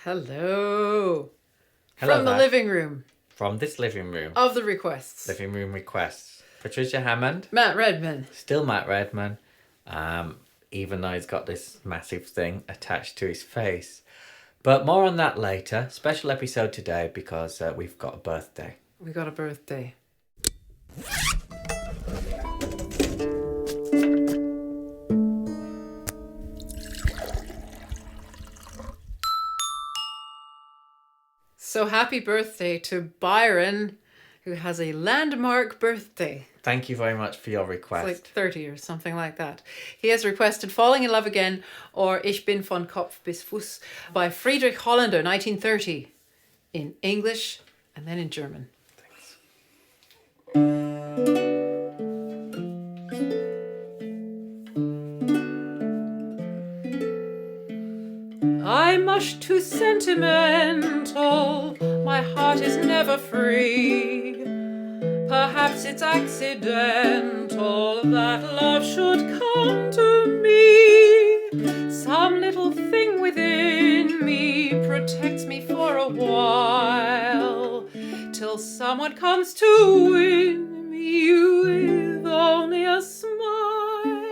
Hello. Hello From the there. living room From this living room. of the requests. Living room requests. Patricia Hammond. Matt Redman. Still Matt Redman. Even though he's got this massive thing attached to his face. But more on that later. Special episode today because we've got a birthday. We got a birthday. So happy birthday to Byron, who has a landmark birthday. Thank you very much for your request. It's like 30 or something like that. He has requested Falling in Love Again or Ich bin von Kopf bis Fuß by Friedrich Hollander, 1930, in English and then in German. Thanks. I'm much too sentimental, my heart is never free. Perhaps it's accidental that love should come to me. Some little thing within me protects me for a while, till someone comes to win me with only a smile.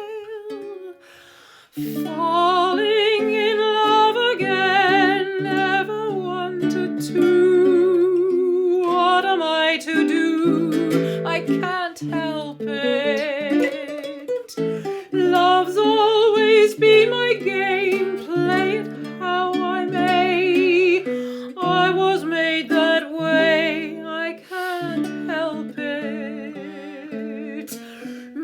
Falling in love again, never wanted to. What am I to do? I can't help it. Love's always been my game, play it how I may. I was made that way, I can't help it.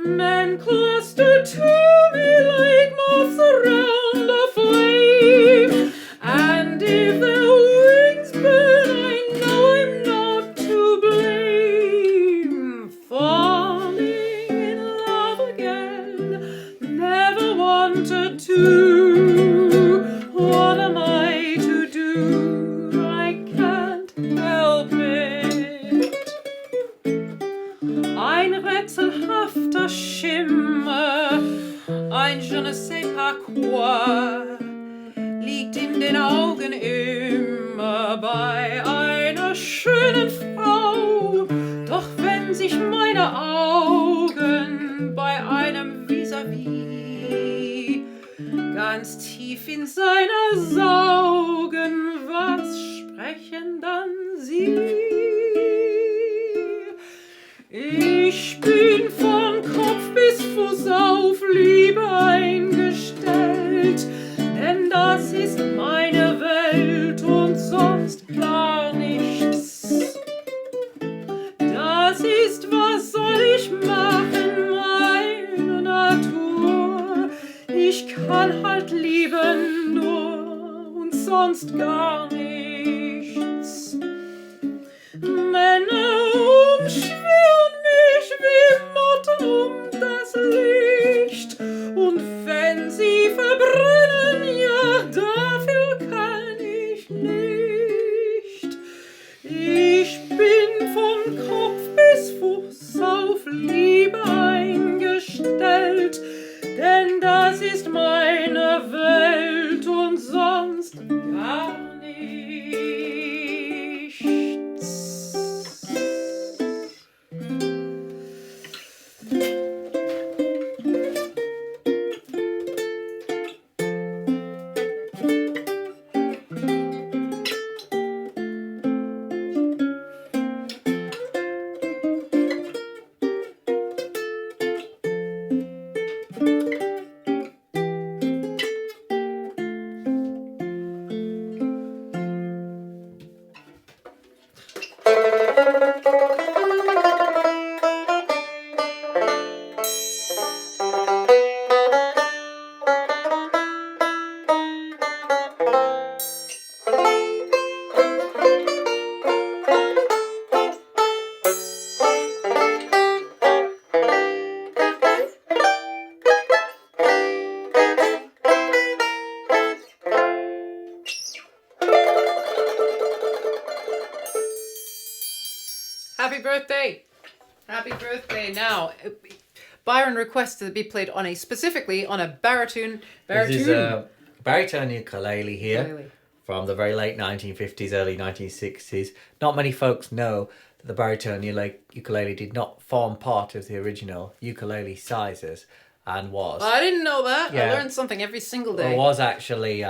Men cluster to me like moths around a flame, and if their wings burn, I know I'm not to blame. Falling in love again, never wanted to. What am I to do? I can't help it. Ein rätselhafter Schimmer, ein je ne sais pas quoi, liegt in den Augen immer bei einer schönen Frau. Doch wenn sich meine Augen bei einem Vis-à-vis ganz tief in seiner saugen, was sprechen dann sie? Ich bin von Kopf bis Fuß auf Liebe eingestellt, denn das ist meine Welt und sonst gar nichts. Das ist, was soll ich machen, meine Natur. Ich kann halt lieben nur und sonst gar nichts. Männer umschwirren mich wie Motten das Licht, und wenn sie verbrennen, ja, dafür kann ich nicht. Ich bin von Kopf bis Fuß auf Liebe eingestellt, denn das ist meine Welt und sonst gar nichts. Happy birthday! Happy birthday! Now, Byron requested it be played specifically on a baritone. This is a baritone ukulele here. Ukulele. from the very late 1950s, early 1960s. Not many folks know that the baritone ukulele did not form part of the original ukulele sizes and was. I didn't know that. Yeah. I learned something every single day. It was actually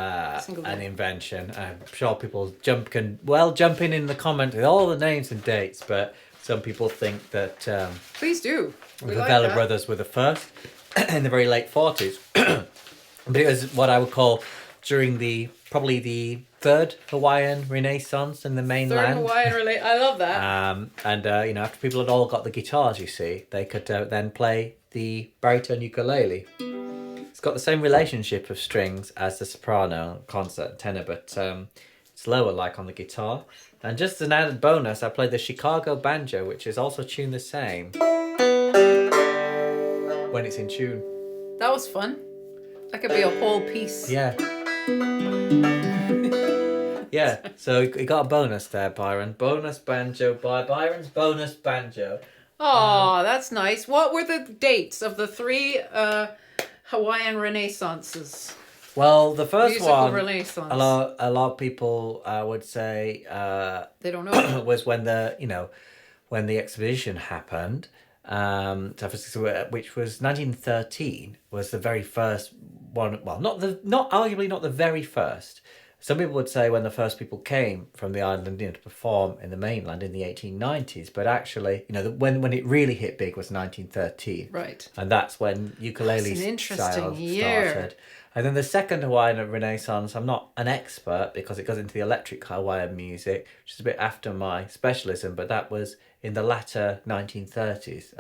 Single day. an invention. I'm sure people jump in the comment with all the names and dates, but some people think that Please do. the Vela brothers were the first in the very late 40s. But it was what I would call during probably the third Hawaiian Renaissance in the mainland. I love that. And after people had all got the guitars, you see, they could then play the baritone ukulele. It's got the same relationship of strings as the soprano, concert, and tenor, but it's lower, like on the guitar. And just as an added bonus, I played the Chicago banjo, which is also tuned the same when it's in tune. That was fun. That could be a whole piece. Yeah. Yeah, so you got a bonus there, Byron. Bonus banjo by Byron's bonus banjo. Oh, that's nice. What were the dates of the 3 Hawaiian Renaissances? Well, the first Musical one, Renaissance. a lot of people would say They don't know. was when the exhibition happened, which was 1913, was the very first one. Well, arguably not the very first. Some people would say when the first people came from the island, to perform in the mainland in the 1890s, but actually, when it really hit big was 1913. Right. And that's when ukulele That's an interesting style year. started. And then the second Hawaiian Renaissance, I'm not an expert because it goes into the electric Hawaiian music, which is a bit after my specialism, but that was in the latter 1930s,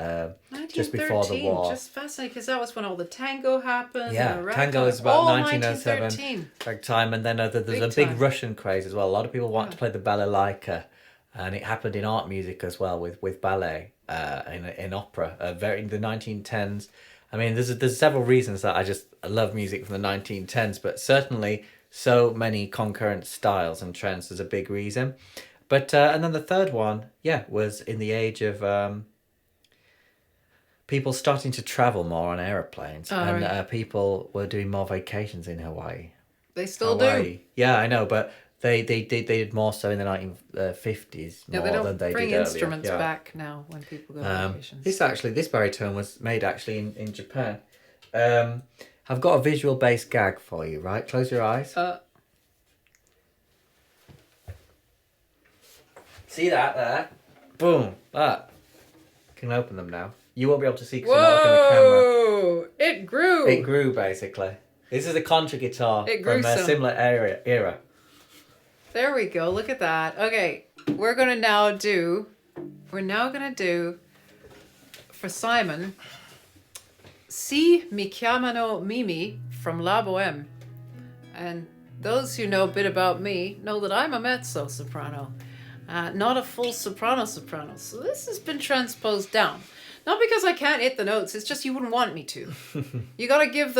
just before the war. Just fascinating, because that was when all the tango happened. Yeah, tango is about 1907 1913. big time, and then there's a big Russian craze as well. A lot of people want to play the balalaika, and it happened in art music as well with ballet, in opera, in the 1910s. I mean, there's several reasons that I love music from the 1910s, but certainly so many concurrent styles and trends is a big reason. But and then the third one, was in the age of people starting to travel more on aeroplanes, and people were doing more vacations in Hawaii. They still do. Yeah, I know, but they did more so in the 1950s more than they did earlier. They don't bring instruments back now when people go on vacations. This baritone was made actually in Japan. I've got a visual based gag for you, right? Close your eyes. See that there? Boom. That. You can open them now. You won't be able to see because you're not looking at the camera. It grew. It grew, basically. This is a contra guitar from a similar era. There we go. Look at that. Okay, we're now gonna do for Simon, Si mi chiamano Mimi from La Boheme. And those who know a bit about me know that I'm a mezzo-soprano. Not a full soprano. So this has been transposed down. Not because I can't hit the notes, it's just you wouldn't want me to. You gotta give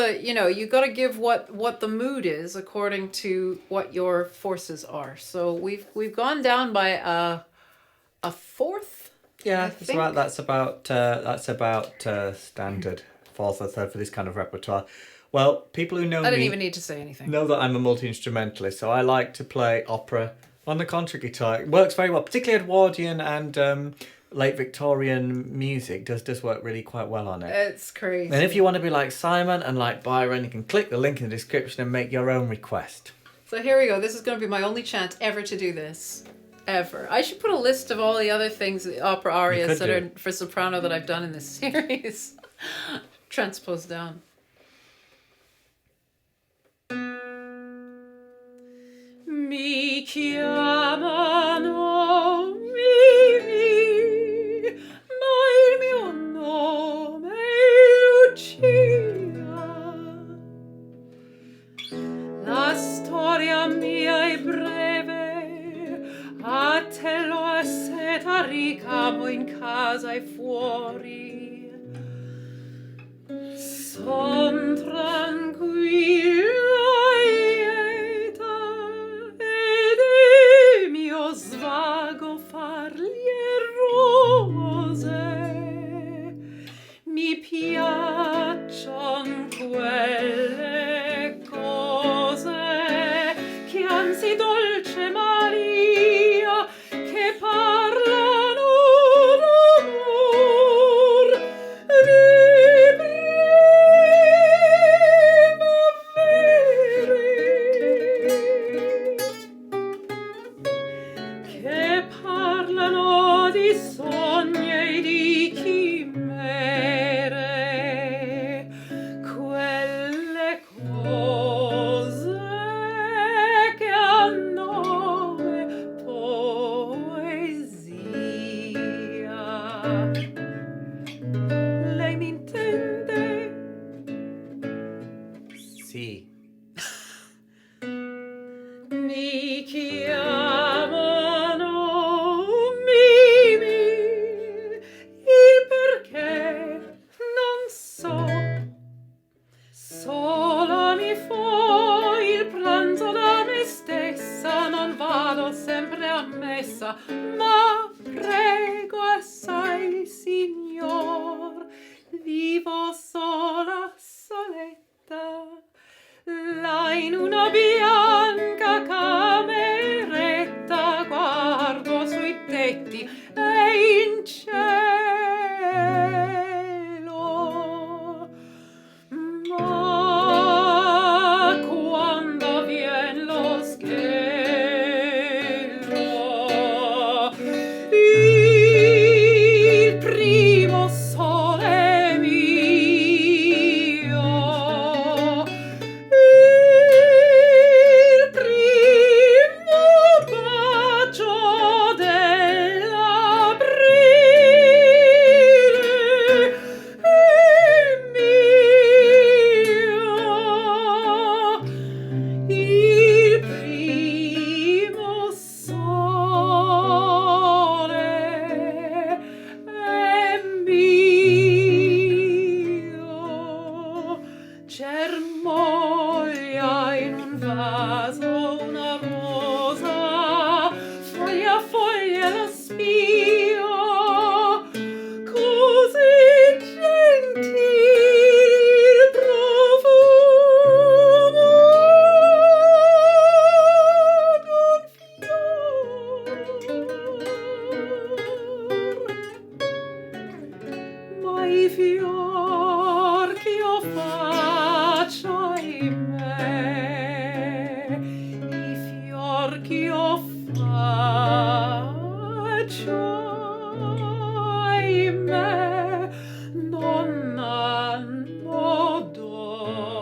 what the mood is according to what your forces are. So we've gone down by a fourth. Yeah, that's about standard fourth or third for this kind of repertoire. Well, people who know me... I didn't even need to say anything. ...know that I'm a multi-instrumentalist, so I like to play opera on the contra guitar. It works very well, particularly Edwardian and late Victorian music does work really quite well on it. It's crazy. And if you want to be like Simon and like Byron, you can click the link in the description and make your own request. So here we go. This is going to be my only chance ever to do this. Ever. I should put a list of all the other things, the opera arias that are for soprano that I've done in this series. Transposed down. Mi chiamano Mimi, ma il mio nome è Lucia. La storia mia è breve, a te lo asseta ricamo in casa e fuori. Son tranquilla svago far le rose, mi piaccion quelle cose che anzi mi chiamano Mimi, il perché non so. Sola mi fo il pranzo da me stessa, non vado sempre a messa, ma prego assai, signor, vivo sola, soletta, là in una bianca cameretta, guardo sui tetti e in cielo. Ma quando vien lo scherzo, il primo sole mio, il primo bacio dell'aprile è mio, il primo sole è mio. Germoglia in un vaso una rosa, foglia a foglia la spio, così gentil profumo d'un fior. Ma i fior ch'io faccio, ahimè, i fior ch'io faccio, ahimè, non hanno odore.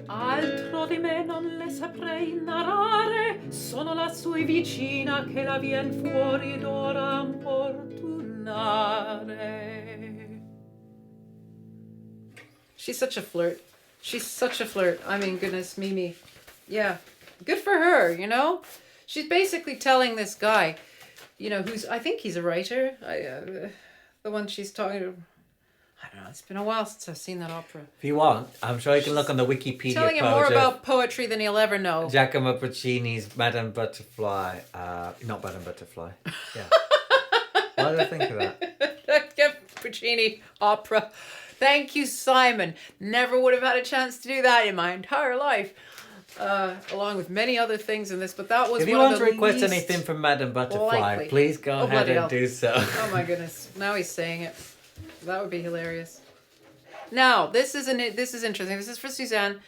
Altro di me non le saprei narrare, sono la sua vicina che la vien fuori d'ora importunare. She's such a flirt. She's such a flirt. I mean, goodness, Mimi. Yeah, good for her, you know? She's basically telling this guy, you know, who's, I think he's a writer. The one she's talking to. I don't know, it's been a while since I've seen that opera. If you want, I'm sure you can look on the Wikipedia Telling him more about poetry than he'll ever know. Giacomo Puccini's Madame Butterfly. Not Madame Butterfly. Yeah. Why did I think of that? Puccini opera. Thank you, Simon. Never would have had a chance to do that in my entire life. Along with many other things in this, but that was if you one want of to the request least anything from Madame Butterfly, likely. please go ahead bloody and hell. do so. Oh my goodness! Now he's saying it. That would be hilarious. Now this is interesting. This is for Suzanne.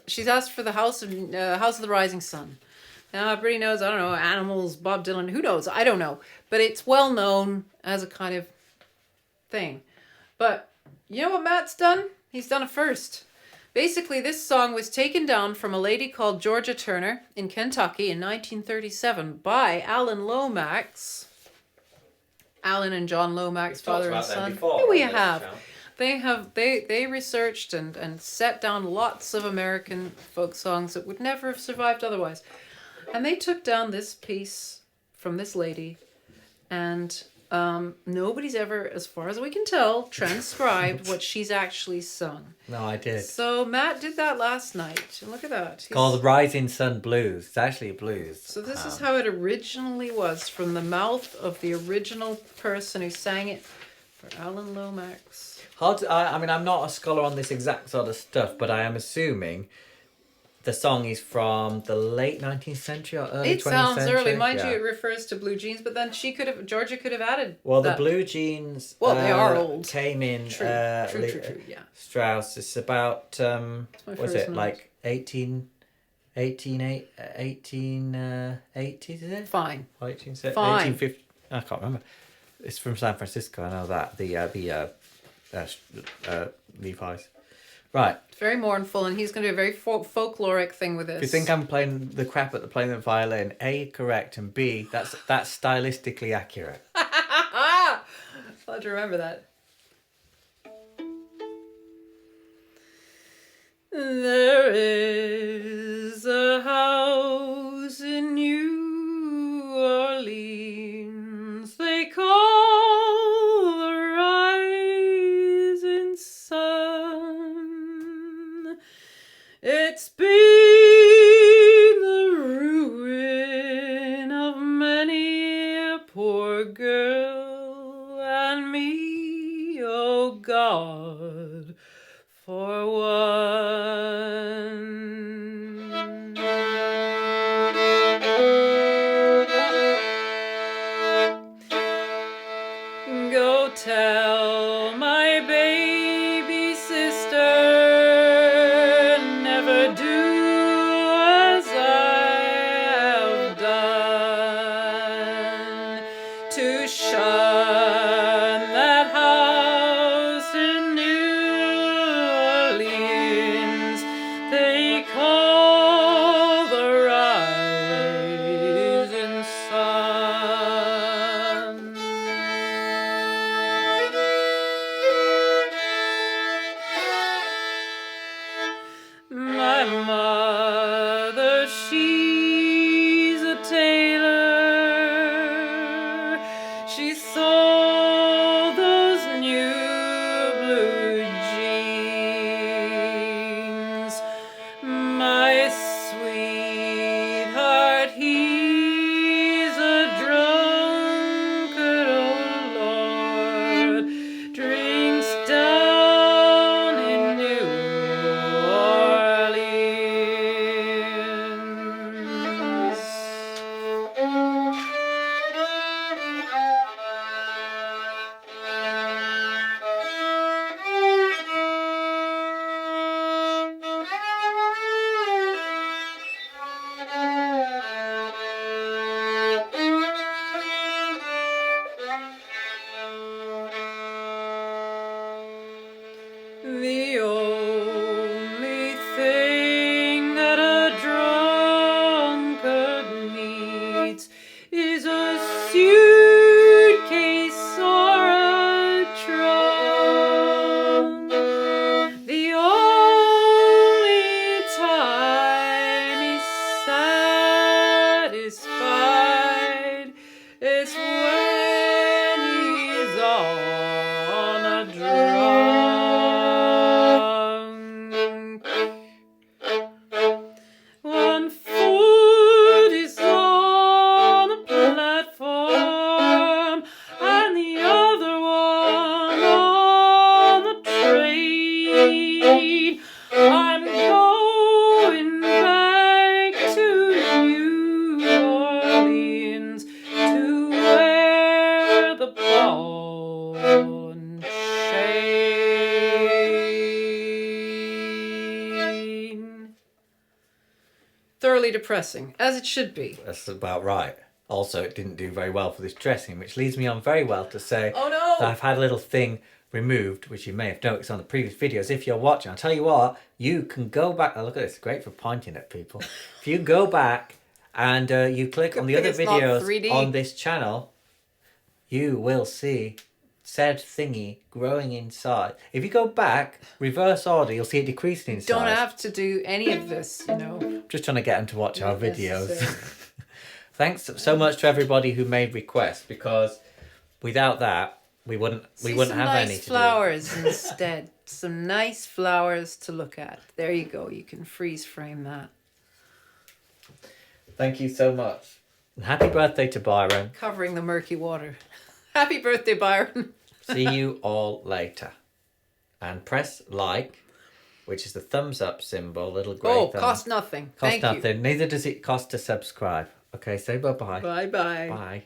She's asked for the House of the Rising Sun. Now everybody knows, I don't know, Animals, Bob Dylan, who knows? I don't know, but it's well known as a kind of thing. But you know what Matt's done? He's done it first. Basically, this song was taken down from a lady called Georgia Turner in Kentucky in 1937 by Alan Lomax. Alan and John Lomax, father and son. Here we have. They researched and set down lots of American folk songs that would never have survived otherwise. And they took down this piece from this lady, and nobody's ever, as far as we can tell, transcribed what she's actually sung. No, I did. So Matt did that last night. And look at that. It's called Rising Sun Blues. It's actually a blues. So this is how it originally was, from the mouth of the original person who sang it for Alan Lomax. I mean, I'm not a scholar on this exact sort of stuff, but I am assuming the song is from the late 19th century or early 20th century. It sounds early. Mind you, it refers to Blue Jeans, but then Georgia could have added Well, that. the Blue Jeans they are old. Came in True, yeah. Strauss. It's about, was it, like 1880s, is it? Fine. 1850. I can't remember. It's from San Francisco, I know that. Levi's. Right. It's very mournful, and he's going to do a very folkloric thing with this. If you think I'm playing the crap at playing the violin, A, correct, and B, that's stylistically accurate. I'll have to remember that. There is a house in New Orleans they call the rising sun. It's been the ruin of many a poor girl and me, oh God, for one. Go tell my baby sister never do as I have done to shun that house in New Orleans they call the rising sun. My mother, she's a tailor. She sold those new blue jeans. My sweetheart, he's a drunkard, oh Lord, drinks down in New Orleans. The only thing that a drunkard needs is a suitcase or a trunk. The only time he's satisfied is when he's on a drunk. One foot is on the platform and the other one on the train. I'm going back to New Orleans to wear the ball and chain. Thoroughly depressing, as it should be. That's about right. Also, it didn't do very well for this dressing, which leads me on very well to say Oh no! that I've had a little thing removed, which you may have noticed on the previous videos. If you're watching, I'll tell you what, you can go back. Oh, look at this, great for pointing at people. If you go back and you click on the other It's not videos 3D. on this channel, you will see said thingy growing inside. If you go back, reverse order, you'll see it decreasing in size. Don't have to do any of this, you know. Just trying to get them to watch our Not videos. necessary. Thanks so much to everybody who made requests, because without that we wouldn't have nice any to flowers instead. Some nice flowers to look at. There you go. You can freeze frame that. do. Thank you so much. And happy birthday to Byron. Covering the murky water. Happy birthday, Byron. See you all later. And press like, which is the thumbs up symbol, little grey Oh, thumb. cost nothing. Cost Thank nothing. Neither does it cost to subscribe. Okay, say bye-bye. you. Bye-bye. Bye.